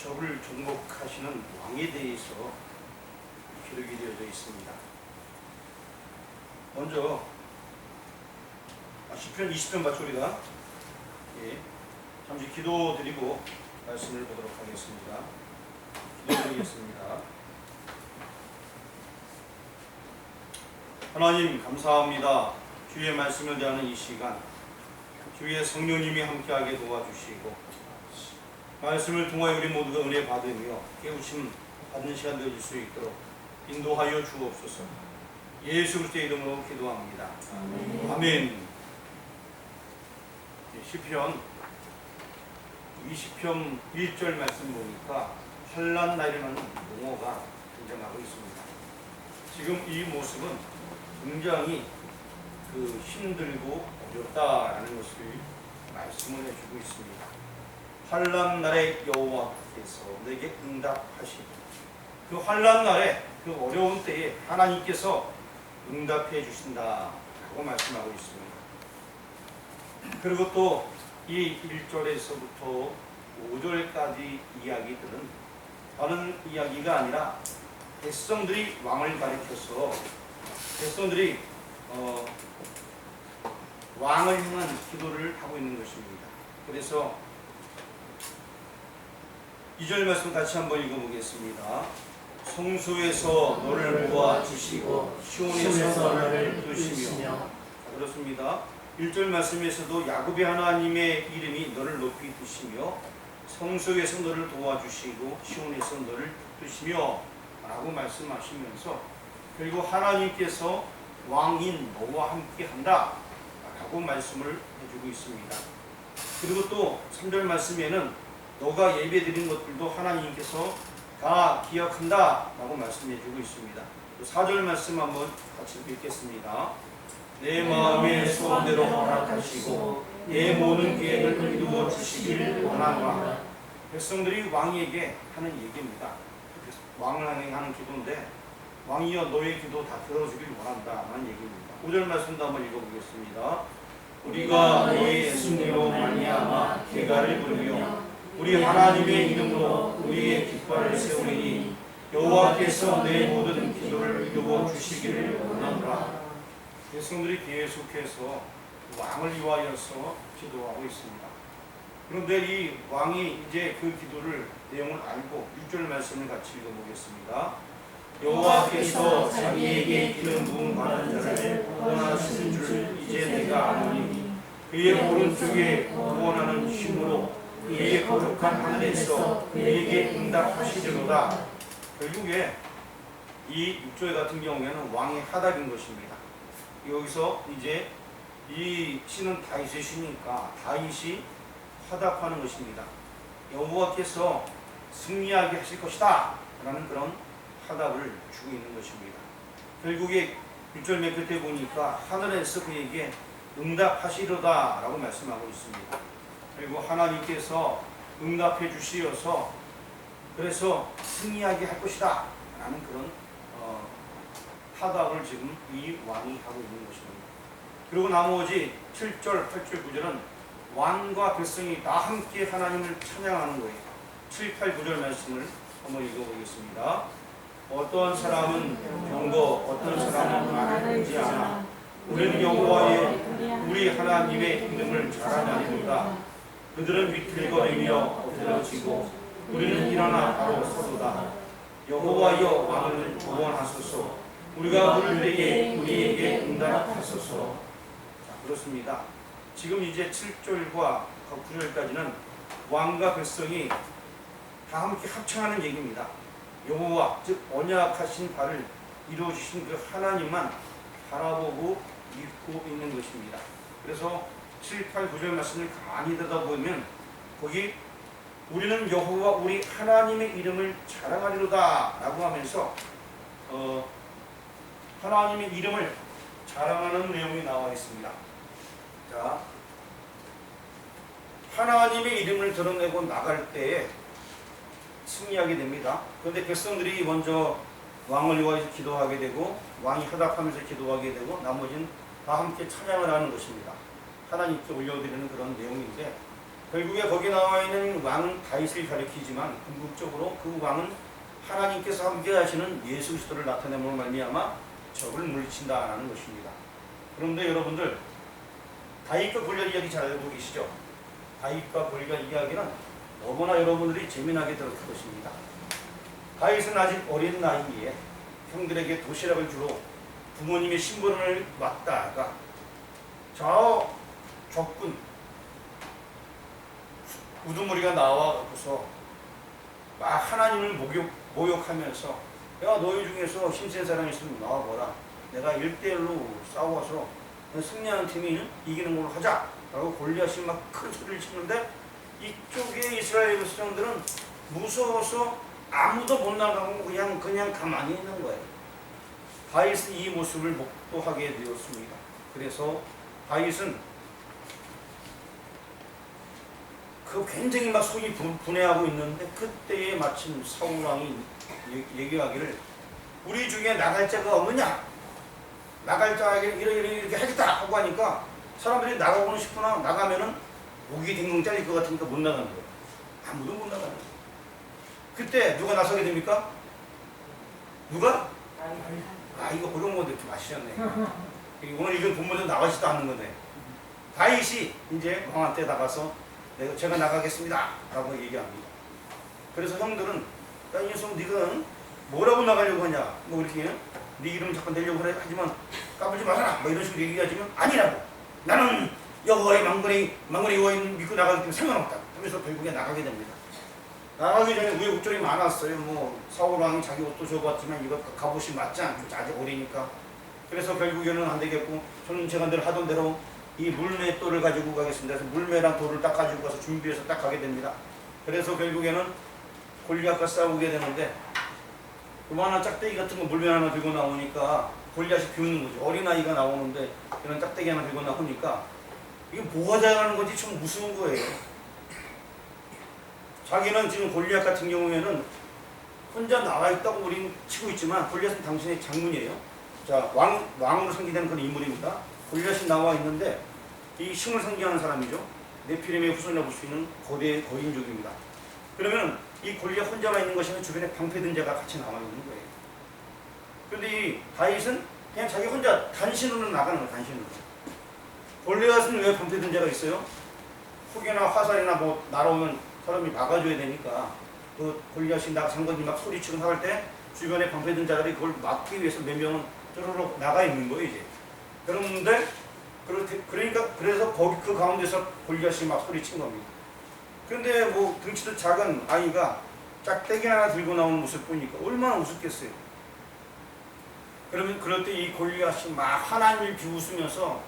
적을 정복하시는 왕에 대해서 기록이 되어져 있습니다. 먼저 시편 20편 같이 우리가 잠시 기도드리고 말씀을 보도록 하겠습니다. 기도드리겠습니다. 하나님 감사합니다. 주의 말씀을 대하는 이 시간 주의 성령님이 함께하게 도와주시고 말씀을 통하여 우리 모두가 은혜 받으며 깨우침 받는 시간 되어질 수 있도록 인도하여 주옵소서. 예수 그리스도의 이름으로 기도합니다. 아멘. 시편 20편 1절 말씀 보니까 환난 날이라는 용어가 등장하고 있습니다. 지금 이 모습은 굉장히 힘들고 어렵다라는 것을 말씀을 해주고 있습니다. 환난 날에 여호와께서 내게 응답하시고 그 환난 날에 그 어려운 때에 하나님께서 응답해 주신다라고 말씀하고 있습니다. 그리고 또 이 1절에서부터 5절까지 이야기들은 다른 이야기가 아니라 백성들이 왕을 가리켜서 백성들이 왕을 향한 기도를 하고 있는 것입니다. 그래서 2절 말씀 같이 한번 읽어보겠습니다. 성소에서 너를 모아주시고 시온에서 너를 두시며 그렇습니다. 1절 말씀에서도 야곱의 하나님의 이름이 너를 높이 두시며 성소에서 너를 도와주시고 시온에서 너를 두시며 라고 말씀하시면서 그리고 하나님께서 왕인 너와 함께 한다 라고 말씀을 해주고 있습니다. 그리고 또 3절 말씀에는 너가 예배드린 것들도 하나님께서 다 기억한다 라고 말씀해주고 있습니다. 4절 말씀 한번 같이 읽겠습니다. 내 마음의 소원대로 허락하시고 내 모든 계획을 이루어 주시길 원하노라. 백성들이 왕에게 하는 얘기입니다. 왕을 하는 기도인데 왕이여 너의 기도 다 들어주길 원한다는 얘기입니다. 5절 말씀도 한번 읽어보겠습니다. 우리가 너의 승리로 말미암아 계가를 부르며 우리 하나님의 이름으로 우리의 깃발을 세우리니 여호와께서 내 모든 기도를 이루어 주시기를 원하노라. 백성들이 계속해서 왕을 위하여서 기도하고 있습니다. 그런데 이 왕이 이제 그 기도를 내용을 알고 6절 말씀을 같이 읽어보겠습니다. 여호와께서 자기에게 기름 부음 받은 자를 구원하시는 줄 이제 내가 아노니 그의 오른쪽에 구원하는 힘으로 그의 거룩한 하늘에서 그에게 응답하시리로다. 결국에 이 6절 같은 경우에는 왕의 하답인 것입니다. 여기서 이제 이 신은 다윗의 신이니까 다윗이 화답하는 것입니다. 여호와께서 승리하게 하실 것이다 라는 그런 화답을 주고 있는 것입니다. 결국에 6절 맨 끝에 보니까 하늘에서 그에게 응답하시리로다 라고 말씀하고 있습니다. 그리고 하나님께서 응답해 주시어서 그래서 승리하게 할 것이다 라는 그런 화답을 지금 이 왕이 하고 있는 것입니다. 그리고 나머지 7절, 8절, 9절은 왕과 백성이 다 함께 하나님을 찬양하는 거예요. 7, 8, 9절 말씀을 한번 읽어보겠습니다. 어떤 사람은 경고, 어떤 사람은 말을 듣지 않아. 우리는 여호와의 우리 하나님의 이름을 자랑하리로다. 그들은 위틀거리며 엎드러지고 우리는 일어나 바로 서도다. 여호와여 왕을 구원하소서. 우리가 부를 때에 우리에게 응답하소서. 그렇습니다. 지금 이제 7절과 9절까지는 왕과 백성이 다 함께 합창하는 얘기입니다. 여호와 즉 언약하신 바를 이루어주신 그 하나님만 바라보고 믿고 있는 것입니다. 그래서 7, 8, 9절 말씀을 가만히 들여다보면 거기 우리는 여호와 우리 하나님의 이름을 자랑하리로다 라고 하면서 하나님의 이름을 자랑하는 내용이 나와 있습니다. 자, 하나님의 이름을 드러내고 나갈 때에 승리하게 됩니다. 그런데 백성들이 먼저 왕을 위하여 기도하게 되고 왕이 화답하면서 기도하게 되고 나머지는 다 함께 찬양을 하는 것입니다. 하나님께 올려드리는 그런 내용인데 결국에 거기 나와 있는 왕은 다윗을 가리키지만 궁극적으로 그 왕은 하나님께서 함께 하시는 예수 그리스도를 나타내므로 말미암아 적을 물리친다라는 것입니다. 그런데 여러분들 다윗과 골리앗 이야기 잘 알고 계시죠? 다윗과 골리앗 이야기는 너무나 여러분들이 재미나게 들었을 것입니다. 다윗은 아직 어린 나이에 형들에게 도시락을 주러 부모님의 심부름을 맡다가 저 적군 우두머리가 나와서 막 하나님을 모욕하면서 야 너희 중에서 힘센 사람이 있으면 나와보라. 내가 1대1로 싸워서 승리하는 팀이 이기는 걸로 하자 라고 골리앗이 막 큰 소리를 치는데 이쪽에 이스라엘 백성들은 무서워서 아무도 못 나가고 그냥 가만히 있는 거예요. 다윗은 이 모습을 목도하게 되었습니다. 그래서 다윗은 그 굉장히 막 속이 분해하고 있는데 그때에 마침 사울 왕이 얘기하기를 우리 중에 나갈 자가 없느냐? 나갈 자에게 이렇게 하겠다 하고 하니까 사람들이 나가고는 싶으나 나가면은 목이 댕댕 잘릴 것 같으니까 못 나가는 거예요. 아무도 못 나가는 거예요. 그때 누가 나서게 됩니까? 누가? 이거 어려운 건데 좀 아시셨네. 오늘 이건 본문에 나가지도 않는 건데 다윗이 이제 왕한테 나가서 제가 나가겠습니다 라고 얘기합니다. 그래서 형들은 야, 이 녀석 네가 뭐라고 나가려고 하냐 뭐 이렇게 네 이름 자꾸 내려고 하지만 까불지 마라 뭐 이런 식으로 얘기하지만 아니라고 나는 여호와의 망군의 여호와를 믿고 나가기 때문에 상관없다 하면서 결국에 나가게 됩니다. 나가기 전에 우여곡절이 많았어요. 뭐 사울 왕이 자기 옷도 줘봤지만 이거 갑옷이 맞지 않고 아직 어리니까 그래서 결국에는 안 되겠고 저는 제가 늘 하던 대로 이 물맷돌을 가지고 가겠습니다. 그래서 물매랑 돌을 딱 가지고 가서 준비해서 딱 가게 됩니다. 그래서 결국에는 골리앗과 싸우게 되는데 그만한 짝대기 같은 거 물매 하나 들고 나오니까 골리앗이 비웃는 거죠. 어린아이가 나오는데 이런 짝대기 하나 들고 나오니까 이게 뭐가 잘하는 건지 참 무서운 거예요. 자기는 지금 골리앗 같은 경우에는 혼자 나와 있다고 우리는 치고 있지만 골리앗은 당신의 장군이에요. 자, 왕으로 상징되는 그런 인물입니다. 골리앗이 나와 있는데 이 힘을 상징하는 사람이죠. 네피림의 후손이라고 볼 수 있는 거대 거인족입니다. 그러면 이 골리앗 혼자만 있는 것이 아니라 주변에 방패든 자가 같이 나와 있는 거예요. 그런데 이 다윗은 그냥 자기 혼자 단신으로 나가는 거예요. 단신으로. 골리앗은 왜 방패든 자가 있어요? 혹여나 화살이나 뭐 날아오면 사람이 막아줘야 되니까 그 골리앗이 장군이 막 소리치고 나갈 때 주변에 방패든 자들이 그걸 막기 위해서 몇 명은 쪼르륵 나가 있는 거예요. 이제. 그런데 그래서 거기 그 가운데서 골리앗이 막 소리친 겁니다. 그런데 뭐 등치도 작은 아이가 짝대기 하나 들고 나오는 모습 보니까 얼마나 우습겠어요. 그러면 그럴 때 이 골리앗이 막 하나님을 비웃으면서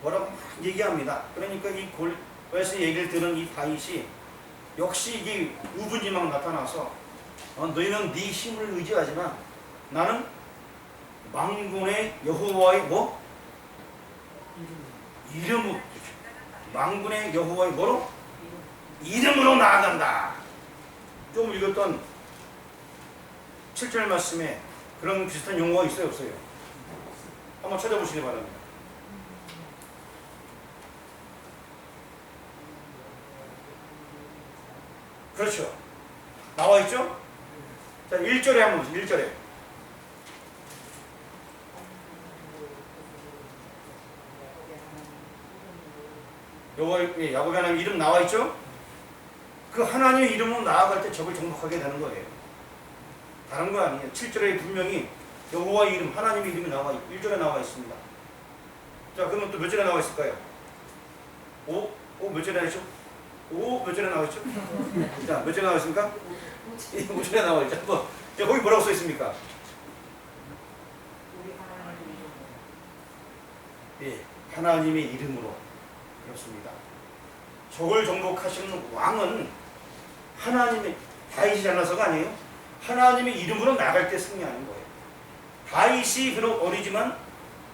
뭐라고 막 얘기합니다. 그러니까 이 골리앗의 얘기를 들은 이 다윗이 역시 이게 우분이 막 나타나서 너희는 네 힘을 의지하지만 나는 망군의 여호와의 뭐? 이름으로 망군의 여호와의 뭐로? 이름으로 나아간다. 좀 읽었던 7절 말씀에 그런 비슷한 용어가 있어요 없어요? 한번 찾아보시기 바랍니다. 그렇죠. 나와 있죠? 자, 1절에 한번 보세요. 1절에 야곱의 하나님 이름 나와 있죠? 그 하나님의 이름으로 나아갈 때 적을 정복하게 되는 거예요. 다른 거 아니에요. 7절에 분명히 여호와의 이름, 하나님의 이름이 나와 있고 1절에 나와 있습니다. 자, 그러면 또 몇 절에 나와 있을까요? 몇 절에 나와 있죠? 몇 절에 나와 있죠? 자, 몇 절에 나와 있습니까? 5절에 나와 있죠. 자, 거기 뭐라고 써 있습니까? 예, 하나님의 이름으로. 그렇습니다. 적을 정복하시는 왕은 하나님의 다윗이 잘나서가 아니에요. 하나님의 이름으로 나갈 때 승리하는 거예요. 다윗이 비록 어리지만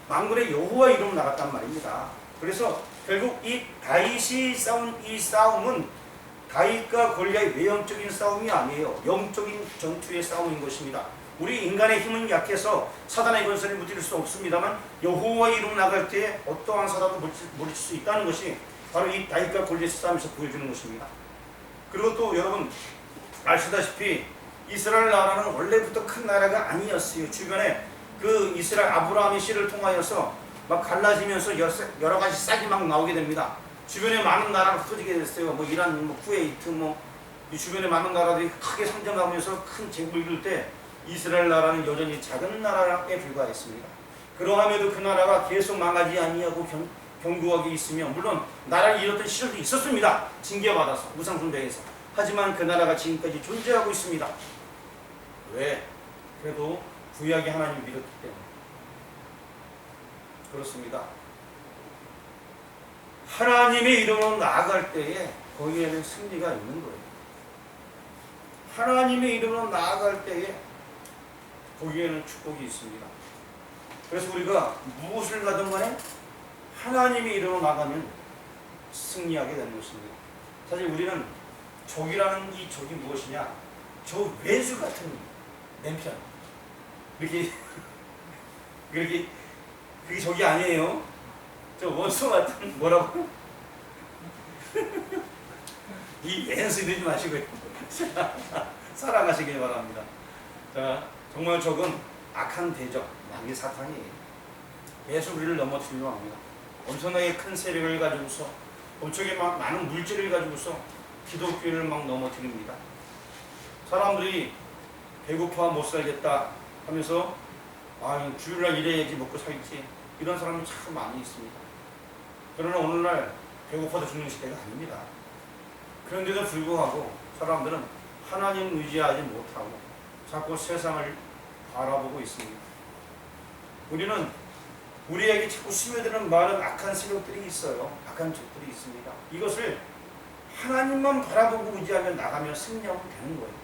만군의 여호와 이름으로 나갔단 말입니다. 그래서 결국 이 다윗이 싸운 이 싸움은 다윗과 골리앗의 외형적인 싸움이 아니에요. 영적인 전투의 싸움인 것입니다. 우리 인간의 힘은 약해서 사단의 권세를 무딜 수 없습니다만 여호와의 이름으로 나갈 때 어떠한 사단도 물리칠 수 있다는 것이 바로 이 다윗과 골리앗 싸움에서 보여주는 것입니다. 그리고 또 여러분 아시다시피 이스라엘 나라는 원래부터 큰 나라가 아니었어요. 주변에 그 이스라엘 아브라함의 씨를 통하여서 막 갈라지면서 여러 가지 싹이 막 나오게 됩니다. 주변에 많은 나라가 흩어지게 됐어요. 뭐 이란, 뭐 쿠웨이트, 이 주변에 많은 나라들이 크게 성장하면서 큰 제국을 이룰 때 이스라엘 나라는 여전히 작은 나라에 불과했습니다. 그러함에도 그 나라가 계속 망하지 아니하고 견고하게 있으며, 물론 나라를 잃었던 시절도 있었습니다. 징계받아서 우상숭배해서. 하지만 그 나라가 지금까지 존재하고 있습니다. 왜? 그래도 구약의 하나님을 믿었기 때문에 그렇습니다. 하나님의 이름으로 나아갈 때에 거기에는 승리가 있는 거예요. 하나님의 이름으로 나아갈 때에 거기에는 축복이 있습니다. 그래서 우리가 무엇을 가든 간에 하나님의 이름으로 나가면 승리하게 되는 것입니다. 사실 우리는 적이라는 이 적이 무엇이냐? 저 외수 같은 남편. 그렇게 그게 적이 아니에요. 저 원수 같은 뭐라고? 이 왼수 이러지 마시고요. 사랑하시길 바랍니다. 자, 정말 적은 악한 대적, 왕의 사탄이에요. 계속 우리를 넘어뜨리려 합니다. 엄청나게 큰 세력을 가지고서, 엄청나게 많은 물질을 가지고서 기독교를 막 넘어뜨립니다. 사람들이 배고파 못 살겠다 하면서 주일날 일해야지 먹고 살지, 이런 사람이 참 많이 있습니다. 그러나 오늘날 배고파도 죽는 시대가 아닙니다. 그런데도 불구하고 사람들은 하나님 의지하지 못하고 자꾸 세상을 바라보고 있습니다. 우리는 우리에게 자꾸 스며드는 많은 악한 세력들이 있어요. 악한 적들이 있습니다. 이것을 하나님만 바라보고 의지하며 나가면 승리하면 되는 거예요.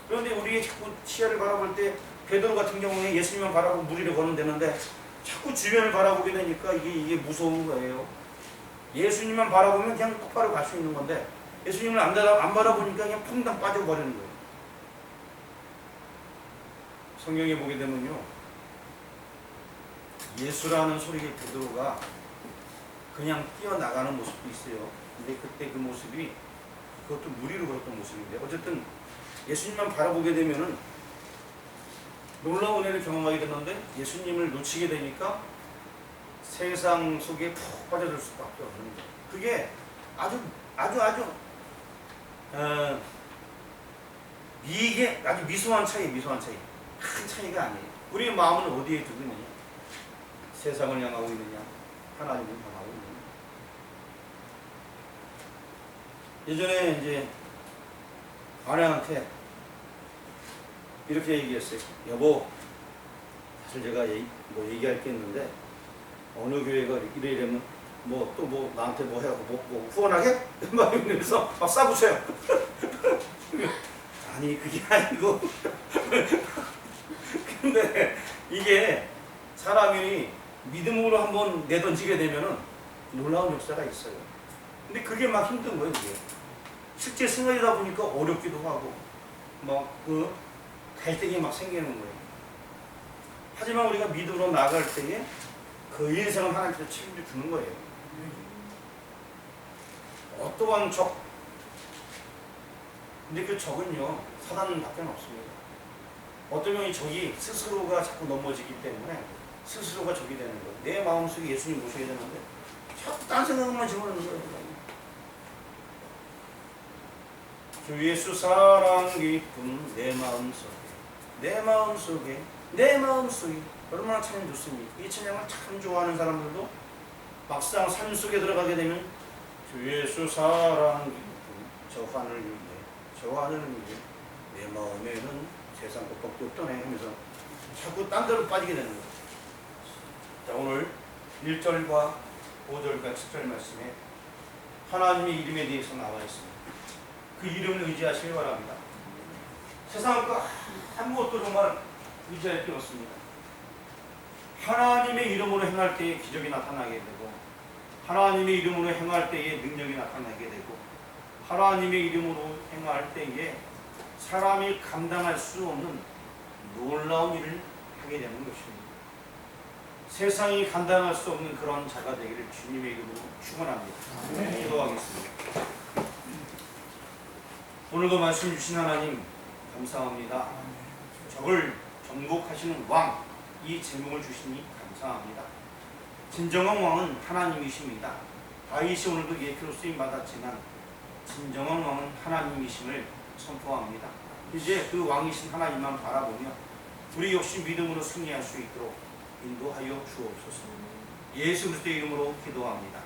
그런데 우리의 자꾸 시야를 바라볼 때 베드로 같은 경우에 예수님만 바라보고 무리를 거는 되는데 자꾸 주변을 바라보게 되니까 이게 무서운 거예요. 예수님만 바라보면 그냥 똑바로 갈 수 있는 건데 예수님을 안 바라보니까 그냥 퐁당 빠져버리는 거예요. 성경에 보게 되면요, 예수라는 소리에 베드로가 그냥 뛰어나가는 모습도 있어요. 근데 그때 그 모습이, 그것도 무리로 걸었던 모습인데, 어쨌든 예수님만 바라보게 되면은 놀라운 은혜를 경험하게 되는데 예수님을 놓치게 되니까 세상 속에 푹 빠져들 수밖에 없는 거예요. 그게 아주 이게 아주 미소한 차이. 큰 차이가 아니에요. 우리의 마음은 어디에 두고 있느냐? 세상을 향하고 있느냐? 하나님을 향하고 있느냐? 예전에 이제 아내한테 이렇게 얘기했어요. 여보, 사실 제가 얘기할 게 있는데 어느 교회가 이러려면 나한테 해갖고 후원하게? 막 이러면서 막 싸붙여요. 아니 그게 아니고 근데 이게 사람이 믿음으로 한번 내던지게 되면은 놀라운 역사가 있어요. 근데 그게 막 힘든 거예요. 그게 실제 생활이다 보니까 어렵기도 하고 갈등이 막 생기는 거예요. 하지만 우리가 믿음으로 나아갈 때에 그 인생을 하나님께서 책임져 주는 거예요. 어떠한 적, 근데 그 적은요, 사단밖에 없습니다. 어쩌면 이 적이 스스로가 자꾸 넘어지기 때문에 스스로가 적이 되는 거예요. 내 마음속에 예수님 모셔야 되는데 자꾸 딴 생각만 집어넣는 거예요. 주 예수 사랑 깊은 내 마음속에 얼마나 찬양 좋습니까? 이 찬양을 참 좋아하는 사람들도 막상 산 속에 들어가게 되면 주 예수 사랑 깊은 저 하늘 위에 내 마음에는 세상 것밖에 없더네 하면서 자꾸 딴 데로 빠지게 되는 거예요. 자, 오늘 1절과 5절과 7절 말씀에 하나님의 이름에 대해서 나와 있습니다. 그 이름을 의지하시기 바랍니다. 세상을 아무것도 정말 의지할 게 없습니다. 하나님의 이름으로 행할 때에 기적이 나타나게 되고, 하나님의 이름으로 행할 때에 능력이 나타나게 되고, 하나님의 이름으로 행할 때에 사람이 감당할 수 없는 놀라운 일을 하게 되는 것입니다. 세상이 감당할 수 없는 그런 자가 되기를 주님의 이름으로 축원합니다. 기도하겠습니다. 오늘도 말씀 주신 하나님 감사합니다. 적을 정복하시는 왕, 이 제목을 주시니 감사합니다. 진정한 왕은 하나님이십니다. 다윗이 오늘도 예표로 쓰임 받았지만 진정한 왕은 하나님이심을 선포합니다. 이제 그 왕이신 하나님만 바라보며 우리 역시 믿음으로 승리할 수 있도록 인도하여 주옵소서. 예수 그리스도의 이름으로 기도합니다.